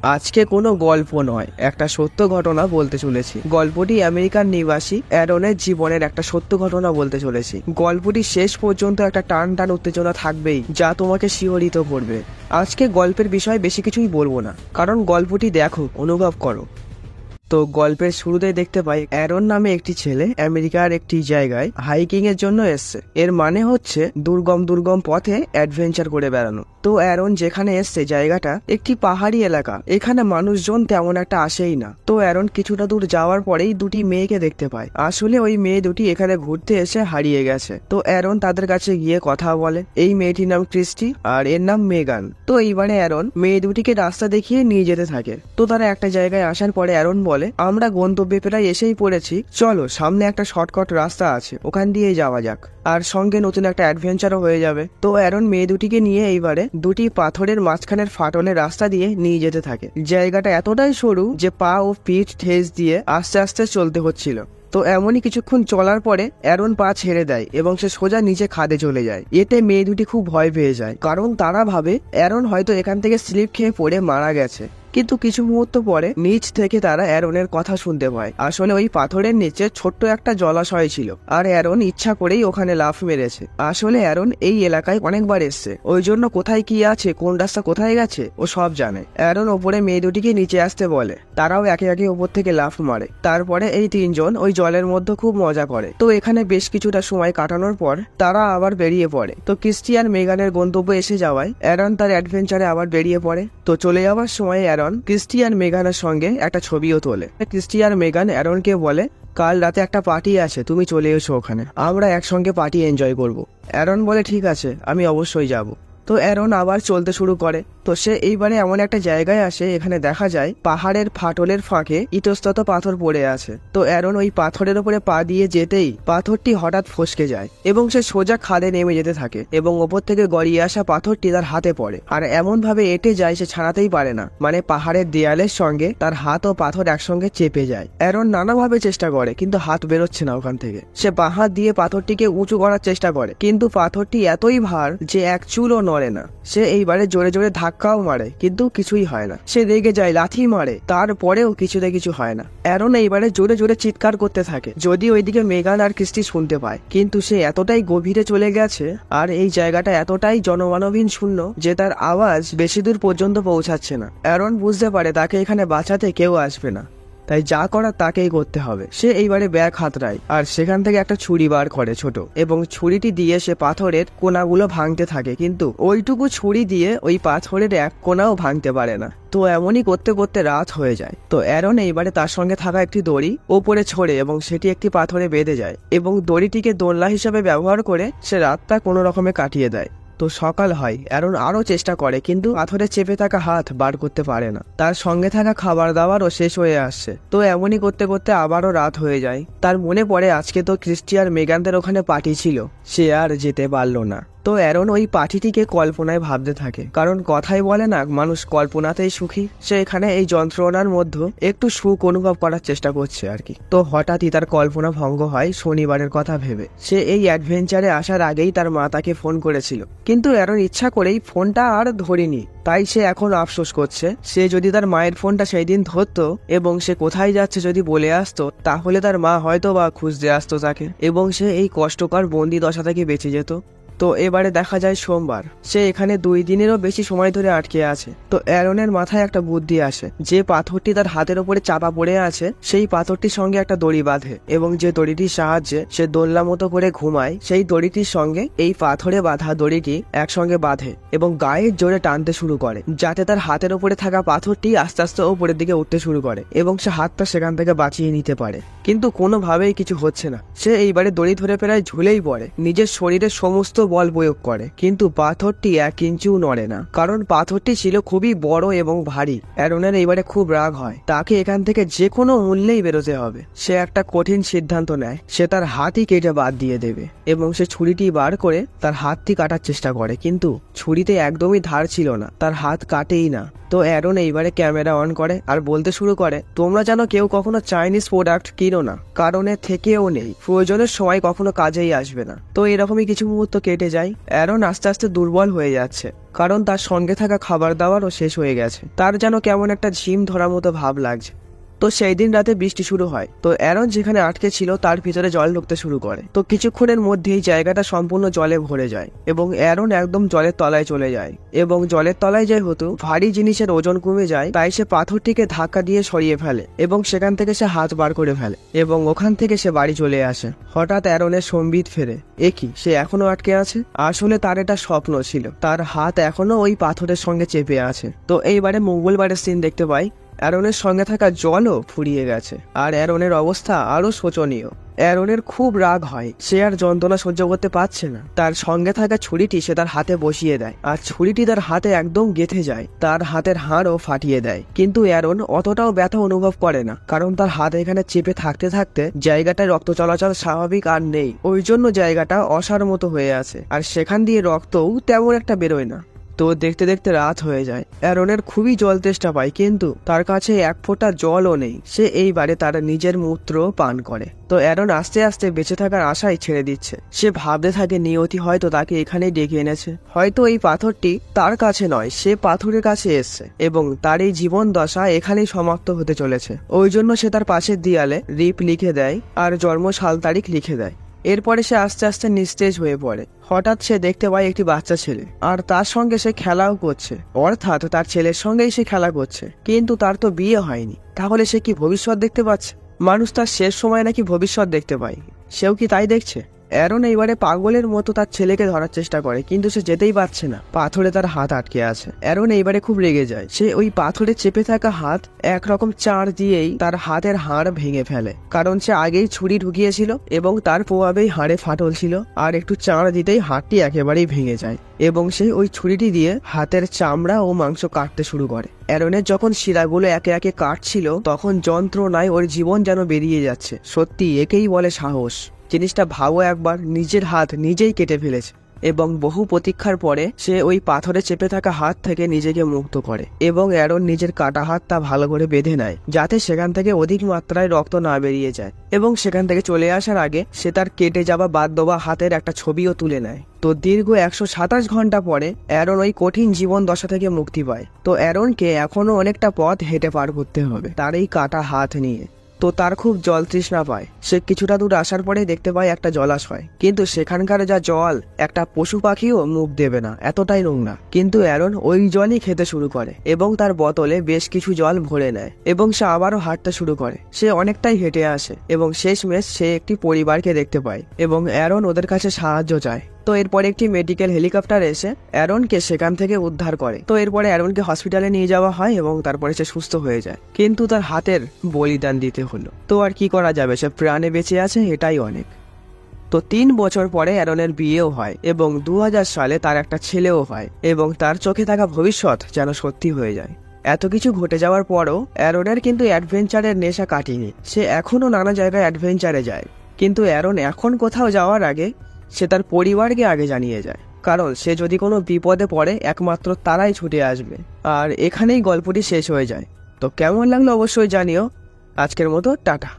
আজকে কোনো গল্প নয়, একটা সত্য ঘটনা বলতে চলেছি। গল্পটি আমেরিকার নিবাসী অ্যারনের জীবনের একটা সত্য ঘটনা বলতে চলেছি। গল্পটি শেষ পর্যন্ত একটা টান টান উত্তেজনা থাকবেই, যা তোমাকে শিহরিত করবে। আজকে গল্পের বিষয়ে বেশি কিছুই বলবো না, কারণ গল্পটি দেখো, অনুভব করো। তো গল্পের শুরুতেই দেখতে পাই অ্যারন নামে একটি ছেলে আমেরিকার একটি জায়গায় হাইকিং এর জন্য এসছে। এর মানে হচ্ছে দুর্গম দুর্গম পথে অ্যাডভেঞ্চার করে বেড়ানো। তো অ্যারন যেখানে এসছে জায়গাটা একটি পাহাড়ি এলাকা, এখানে মানুষজন তেমন একটা আসেই না। তো অ্যারন কিছুটা দূর যাওয়ার পরেই দুটি মেয়েকে দেখতে পায়। আসলে ওই মেয়ে দুটি এখানে ঘুরতে এসে হারিয়ে গেছে। তো অ্যারন তাদের কাছে গিয়ে কথা বলে। এই মেয়েটির নাম ক্রিস্টি আর এর নাম মেগান। তো এইবারে অ্যারন মেয়ে দুটিকে রাস্তা দেখিয়ে নিয়ে যেতে থাকে। তো তারা একটা জায়গায় আসার পরে অ্যারন বলে, আমরা গন্তব্যে প্রায় এসেই পড়েছি, চলো সামনে একটা শর্টকাট রাস্তা আছে, ওখান দিয়ে যাওয়া যাক, আর সঙ্গে নতুন একটা অ্যাডভেঞ্চারও হয়ে যাবে। তো অ্যারন মেয়ে দুটিকে নিয়ে এইবারে দুটি পাথরের মাঝখানের ফাটলের রাস্তা দিয়ে নিয়ে যেতে থাকে। জায়গাটা এতটাই সরু যে পা ও পিঠ ঠেস দিয়ে আস্তে আস্তে চলতে হচ্ছিল। তো এমনই কিছুক্ষণ চলার পরে অ্যারন পা ছেড়ে দেয় এবং সে সোজা নিচে খাদে চলে যায়। এতে মেয়ে দুটি খুব ভয় পেয়ে যায়, কারণ তারা ভাবে অ্যারন হয়তো এখান থেকে স্লিপ খেয়ে পড়ে মারা গেছে। কিন্তু কিছু মুহূর্ত পরে নিচ থেকে তারা অ্যারনের কথা শুনতে পায়। আসলে ওই পাথরের নিচে ছোট্ট একটা জলাশয় ছিল, আর অ্যারন ইচ্ছা করেই ওখানে লাফ মেরেছে। আসলে অ্যারন এই এলাকায় অনেকবার এসছে, ওই জন্য কোথায় কি আছে, কোন রাস্তা কোথায় গেছে ও সব জানে। অ্যারন ওপরে মেয়ে দুটিকে নিচে আসতে বলে, তারাও একে একে ওপর থেকে লাফ মারে। তারপরে এই তিনজন ওই জলের মধ্যে খুব মজা করে। তো এখানে বেশ কিছুটা সময় কাটানোর পর তারা আবার বেরিয়ে পড়ে। তো ক্রিস্টি আর মেগানের গন্তব্য এসে যাওয়ায় অ্যারন তার অ্যাডভেঞ্চারে আবার বেরিয়ে পড়ে। তো চলে যাওয়ার সময় অ্যারন ক্রিস্টি আর মেগানের সঙ্গে একটা ছবিও তোলে। ক্রিস্টি আর মেগান অ্যারনকে বলে, কাল রাতে একটা পার্টি আছে, তুমি চলে এসো, ওখানে আমরা একসঙ্গে পার্টি এনজয় করব। অ্যারন বলে, ঠিক আছে, আমি অবশ্যই যাব। তো অ্যারন আবার চলতে শুরু করে। তো সে এইবারে এমন একটা জায়গায় আসে, এখানে দেখা যায় পাহাড়ের ফাটলের ফাঁকে ইতস্তত পাথর পড়ে আছে। তো অ্যারন ওই পাথরের উপরে পা দিয়ে যেতেই পাথরটি হঠাৎ ফসকে যায় এবং সে সোজা খাদে নেমে যেতে থাকে এবং ওপর থেকে গড়িয়ে আসা পাথরটি তার হাতে পড়ে, আর এমন ভাবে এঁটে যায় সে ছাড়াতেই পারে না। মানে পাহাড়ের দেয়ালের সঙ্গে তার হাত ও পাথর একসঙ্গে চেপে যায়। অ্যারন নানাভাবে চেষ্টা করে, কিন্তু হাত বেরোচ্ছে না ওখান থেকে। সে বাঁ হাত দিয়ে পাথরটিকে উঁচু করার চেষ্টা করে, কিন্তু পাথরটি এতই ভার যে এক চুলও নড়ে না। সে এইবারে জোরে জোরে ধাক্কাও মারে, কিন্তু কিছুই হয় না। সে রেগে যায়, লাথি মারে, তারপরেও কিছুতে কিছু হয় না। অ্যারন এইবারে জোরে জোরে চিৎকার করতে থাকে, যদি ওইদিকে মেগান আর ক্রিস্টি শুনতে পায়। কিন্তু সে এতটাই গভীরে চলে গেছে আর এই জায়গাটা এতটাই জনমানবহীন শূন্য যে তার আওয়াজ বেশি দূর পর্যন্ত পৌঁছাচ্ছে না। অ্যারন বুঝতে পারে তাকে এখানে বাঁচাতে কেউ আসবে না, তাই যা করার তাকেই করতে হবে। সে এইবারে ব্যাগ হাতড়ায় আর সেখান থেকে একটা ছুরি বার করে ছোট, এবং ছুরিটি দিয়ে সে পাথরের কোনাগুলো ভাঙতে থাকে, কিন্তু ওইটুকু ছুরি দিয়ে ওই পাথরের এক কোনাও ভাঙতে পারে না। তো এমনই করতে করতে রাত হয়ে যায়। তো অ্যারন এইবারে তার সঙ্গে থাকা একটি দড়ি ওপরে ছড়ে এবং সেটি একটি পাথরে বেঁধে যায়, এবং দড়িটিকে দোলনা হিসাবে ব্যবহার করে সে রাতটা কোনো রকমে কাটিয়ে দেয়। তো সকাল হয়। অ্যারন আরো চেষ্টা করে, কিন্তু পাথরে চেপে থাকা হাত বার করতে পারে না। তার সঙ্গে থাকা খাবার দাবারও শেষ হয়ে আসছে। তো এমনই করতে করতে আবারও রাত হয়ে যায়। তার মনে পড়ে আজকে তো ক্রিস্টি আর মেগানদের ওখানে পার্টি ছিল, সে আর যেতে পারলো না। তো অ্যারন ওই পার্টিটিকে কল্পনায় ভাবতে থাকে, কারণ কথাই বলে না, মানুষ কল্পনাতেই সুখী। সে এখানে এই যন্ত্রণার মধ্যে একটু সুখ অনুভব করার চেষ্টা করছে আর কি। তো হঠাৎই তার কল্পনা ভঙ্গ হয় শনিবারের কথা ভেবে। সে এই অ্যাডভেঞ্চারে আসার আগেই তার মা তাকে ফোন করেছিল, কিন্তু অ্যারন ইচ্ছা করেই ফোনটা আর ধরেনি। তাই সে এখন আফসোস করছে, সে যদি তার মায়ের ফোনটা সেই দিন ধরতো এবং সে কোথায় যাচ্ছে যদি বলে আসতো, তাহলে তার মা হয়তো বা খুঁজতে আসতো তাকে, এবং সে এই কষ্টকর বন্দি দশা থেকে বেঁচে যেত। তো এবারে দেখা যায় সোমবার, সে এখানে 2 দিনেরও বেশি সময় ধরে আটকে আছে। তো অ্যারনের মাথায় একটা বুদ্ধি আসে, যে পাথরটি তার হাতের উপরে চাপা পড়ে আছে সেই পাথরটির সঙ্গে একটা দড়ি বাঁধে, এবং যে দড়িটির সাহায্যে সে দোলনা মতো করে ঘুমায়, সেই দড়িটির সঙ্গে এই পাথরে বাঁধা দড়িটি একসঙ্গে বাঁধে এবং গায়ের জোরে টানতে শুরু করে, যাতে তার হাতের উপরে থাকা পাথরটি আস্তে আস্তে ওপরের দিকে উঠতে শুরু করে এবং সে হাতটা সেখান থেকে বাঁচিয়ে নিতে পারে। কিন্তু কোনোভাবেই কিছু হচ্ছে না। সে এইবারে দড়ি ধরে প্রায় ঝুলেই পড়ে, নিজের শরীরের সমস্ত বল প্রয়োগ করে, কিন্তু পাথরটি 1 ইঞ্চিও নড়ে না, কারণ পাথরটি ছিল খুবই বড় এবং ভারী। অ্যারনের এইবারে খুব রাগ হয়, তাকে এখান থেকে যে কোনো মূল্যেই বেরোতে হবে। সে একটা কঠিন সিদ্ধান্ত নেয়, সে তার হাতই কেটে বাদ দিয়ে দেবে, এবং সে ছুরিটি বার করে তার হাতটি কাটার চেষ্টা করে, কিন্তু ছুরিতে একদমই ধার ছিল না, তার হাত কাটেই না। তো অ্যারন এইবারে ক্যামেরা অন করে আর বলতে শুরু করে, তোমরা জানো কেউ কখনো চাইনিজ প্রোডাক্ট কিনো না, কারণে থেকেও নেই, প্রয়োজনের সময় কখনো কাজেই আসবে না। তো এরকমই কিছু মুহূর্ত কেটে কেটে যায়। অ্যারন আস্তে আস্তে দুর্বল হয়ে যাচ্ছে, কারণ তার সঙ্গে থাকা খাবার দাবারও শেষ হয়ে গেছে। তার যেন কেমন একটা ঝিম ধরার মতো ভাব লাগছে। তো সেই দিন রাতে বৃষ্টি শুরু হয়। তো অ্যারন যেখানে আটকে ছিল তার ভিতরে জল ঢুকতে শুরু করে। তো কিছুক্ষণের মধ্যেই জায়গাটা সম্পূর্ণ জলে ভরে যায় এবং অ্যারন একদম জলের তলায় চলে যায়। এবং জলের তলায় যেহেতু ভারী জিনিসের ওজন কমে যায়, তাই সে পাথরটিকে ধাক্কা দিয়ে সরিয়ে ফেলে এবং সেখান থেকে সে হাত বার করে ফেলে এবং ওখান থেকে সে বাড়ি চলে আসে। হঠাৎ অ্যারনের সম্বিত ফেরে। কি সে এখনো আটকে আছে? আসলে তার এটা স্বপ্ন ছিল, তার হাত এখনো ওই পাথরের সঙ্গে চেপে আছে। তো এইবারে মঙ্গলবারের সিন দেখতে পাই। অ্যারনের সঙ্গে থাকা জলও ফুরিয়ে গেছে আর অ্যারনের অবস্থা আরো শোচনীয়। অ্যারনের খুব রাগ হয়, সে আর যন্ত্রণা সহ্য করতে পারছে না। তার সঙ্গে থাকা ছুরিটি সে তার হাতে বসিয়ে দেয় আর ছুরিটি তার হাতে একদম গেঁথে যায়, তার হাতের হাড়ও ফাটিয়ে দেয়। কিন্তু অ্যারন অতটাও ব্যথা অনুভব করে না, কারণ তার হাত এখানে চেপে থাকতে থাকতে জায়গাটায় রক্ত চলাচল স্বাভাবিক আর নেই। ওই জন্য জায়গাটা অসার মতো হয়ে আছে আর সেখান দিয়ে রক্তও তেমন একটা বেরোয় না। তো দেখতে দেখতে রাত হয়ে যায়। অ্যারনের খুবই জল তেষ্টা পায়, কিন্তু তার কাছে এক ফোঁটা জলও নেই। সে এইবারে তার নিজের মূত্র পান করে। তো অ্যারন আস্তে আস্তে বেঁচে থাকার আশায় ছেড়ে দিচ্ছে। সে ভাবতে থাকে নিয়তি হয়তো তাকে এখানেই ডেকে এনেছে, হয়তো এই পাথরটি তার কাছে নয়, সে পাথরের কাছে এসছে এবং তার এই জীবন দশা এখানেই সমাপ্ত হতে চলেছে। ওই জন্য সে তার পাশের দেয়ালে রিপ লিখে দেয় আর জন্ম সাল তারিখ লিখে দেয়। এরপরে সে আস্তে আস্তে নিস্তেজ হয়ে পড়ে। হঠাৎ সে দেখতে পায় একটি বাচ্চা ছেলে আর তার সঙ্গে সে খেলাও করছে, অর্থাৎ তার ছেলের সঙ্গেই সে খেলা করছে। কিন্তু তার তো বিয়ে হয়নি, তাহলে সে কি ভবিষ্যৎ দেখতে পাচ্ছে? মানুষ তার শেষ সময় নাকি ভবিষ্যৎ দেখতে পায়, সেও কি তাই দেখছে? অ্যারন এইবারে পাগলের মতো তার ছেলেকে ধরার চেষ্টা করে, কিন্তু সে যেতেই পারছে না, পাথরে তার হাত আটকে আছে। অ্যারন এইবারে খুব রেগে যায়। সে ওই পাথরে চেপে থাকা হাত একরকম চাড় দিয়েই তার হাতের হাড় ভেঙে ফেলে, কারণ সে আগেই ছুরি ঢুকিয়েছিল এবং তার প্রভাবেই হাড়ে ফাটল ছিল। আর একটু চাড় দিতেই হাতটি একেবারেই ভেঙে যায় এবং সে ওই ছুরিটি দিয়ে হাতের চামড়া ও মাংস কাটতে শুরু করে। অ্যারনের যখন শিরাগুলো একে একে কাটছিল, তখন যন্ত্রণায় ওর জীবন যেন বেরিয়ে যাচ্ছে। সত্যি একেই বলে সাহস। জিনিসটা ভাবো একবার, নিজের হাত নিজেই কেটে ফেলেছে এবং বহু প্রতীক্ষার পরে সে ওই পাথরে চেপে থাকা হাত থেকে নিজেকে মুক্ত করে এবং অ্যারন নিজের কাটা হাতটা ভালো করে বেঁধে নেয়, যাতে সেখান থেকে অধিক মাত্রায় রক্ত না বেরিয়ে যায়। এবং সেখান থেকে চলে আসার আগে সে তার কেটে যাওয়া বাদ দেওয়া হাতের একটা ছবিও তুলে নেয়। তো দীর্ঘ 127 ঘন্টা পরে অ্যারন ওই কঠিন জীবন দশা থেকে মুক্তি পায়। তো অ্যারনকে এখনো অনেকটা পথ হেঁটে পার করতে হবে তার এই কাটা হাত নিয়ে। তো তার খুব জল তৃষ্ণা পায়। সে কিছুটা দূর আসার পরে দেখতে পায় একটা জলাশয়, কিন্তু সেখানকার যা জল একটা পশু পাখিও মুখ দেবে না, এতটাই নোংরা। কিন্তু অ্যারন ওই জলই খেতে শুরু করে এবং তার বোতলে বেশ কিছু জল ভরে নেয় এবং সে আবারও হাঁটতে শুরু করে। সে অনেকটাই হেঁটে আসে এবং শেষমেশ সে একটি পরিবারকে দেখতে পায় এবং অ্যারন ওদের কাছে সাহায্য চায়। তো এরপরে একটি মেডিকেল হেলিকপ্টার এসে অ্যারনকে সেখান থেকে উদ্ধার করে। তো এরপরে অ্যারনকে হসপিটালে নিয়ে যাওয়া হয় এবং তারপরে সে সুস্থ হয়ে যায়, কিন্তু তার হাতের বলিদান দিতে হলো। তো আর কি করা যাবে, সে প্রাণে বেঁচে আছে, এটাই অনেক। তো 3 বছর পরে অ্যারনের বিয়েও হয় এবং 2000 সালে তার একটা ছেলেও হয় এবং তার চোখে থাকা ভবিষ্যৎ যেন সত্যি হয়ে যায়। এত কিছু ঘটে যাওয়ার পরও অ্যারনের কিন্তু অ্যাডভেঞ্চারের নেশা কাটেনি। সে এখনো নানা জায়গায় অ্যাডভেঞ্চারে যায়, কিন্তু অ্যারন এখন কোথাও যাওয়ার আগে সে তার পরিবারকে আগে জানিয়ে যায়, কারণ সে যদি কোনো বিপদে পড়ে একমাত্র তারাই ছুটে আসবে। আর এখানেই গল্পটি শেষ হয়ে যায়। তো কেমন লাগলো অবশ্যই জানিও। আজকের মতো টাটা।